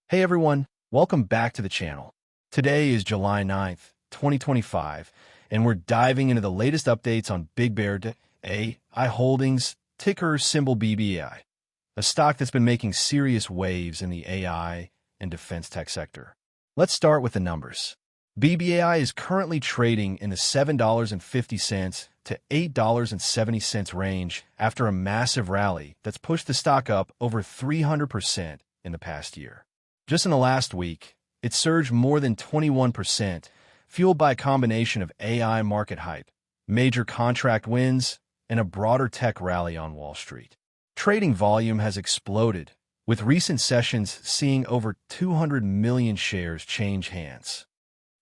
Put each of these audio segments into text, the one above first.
Hey everyone, welcome back to the channel. Today is July 9th, 2025, and we're diving into the latest updates on Bigbear.Ai Holdings, ticker symbol BBAI, a stock that's been making serious waves in the AI and defense tech sector. Let's start with the numbers. BBAI is currently trading in the $7.50 to $8.70 range after a massive rally that's pushed the stock up over 300% in the past year. Just in the last week, it surged more than 21%, fueled by a combination of AI market hype, major contract wins, and a broader tech rally on Wall Street. Trading volume has exploded, with recent sessions seeing over 200 million shares change hands.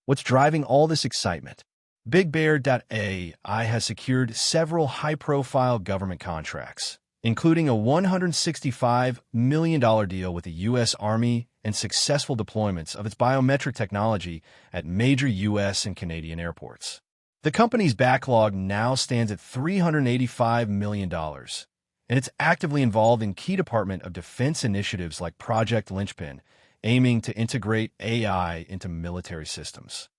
What's driving all this excitement? Bigbear.ai has secured several high-profile government contracts, including a $165 million deal with the U.S. Army and successful deployments of its biometric technology at major U.S. and Canadian airports. The company's backlog now stands at $385 million, and it's actively involved in key Department of Defense initiatives like Project Linchpin, aiming to integrate AI into military systems.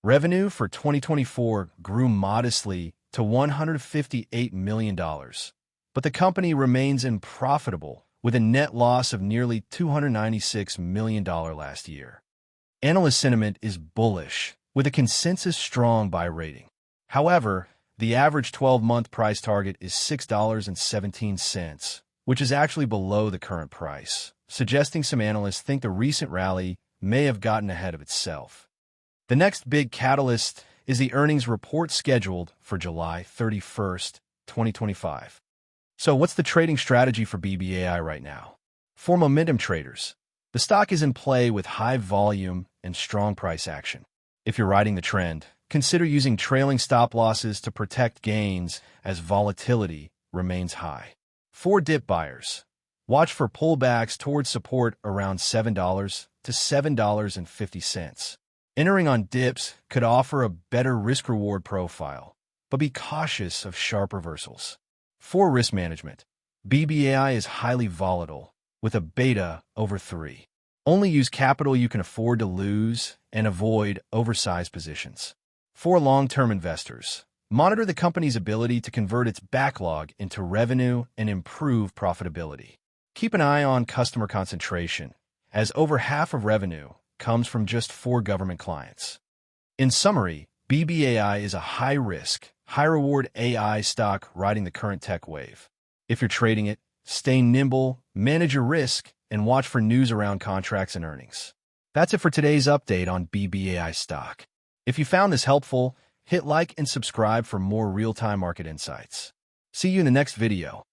Revenue for 2024 grew modestly to $158 million, but the company remains unprofitable, with a net loss of nearly $296 million last year. Analyst sentiment is bullish, with a consensus strong buy rating. However, the average 12-month price target is $6.17, which is actually below the current price, suggesting some analysts think the recent rally may have gotten ahead of itself. The next big catalyst is the earnings report scheduled for July 31st, 2025. So what's the trading strategy for BBAI right now? For momentum traders, the stock is in play with high volume and strong price action. If you're riding the trend, consider using trailing stop losses to protect gains as volatility remains high. For dip buyers, watch for pullbacks towards support around $7 to $7.50. Entering on dips could offer a better risk-reward profile, but be cautious of sharp reversals. For risk management, BBAI is highly volatile, with a beta over 3. Only use capital you can afford to lose and avoid oversized positions. For long-term investors, monitor the company's ability to convert its backlog into revenue and improve profitability. Keep an eye on customer concentration, as over half of revenue comes from just 4 government clients. In summary, BBAI is a high-risk, high-reward AI stock riding the current tech wave. If you're trading it, stay nimble, manage your risk, and watch for news around contracts and earnings. That's it for today's update on BBAI stock. If you found this helpful, hit like and subscribe for more real-time market insights. See you in the next video.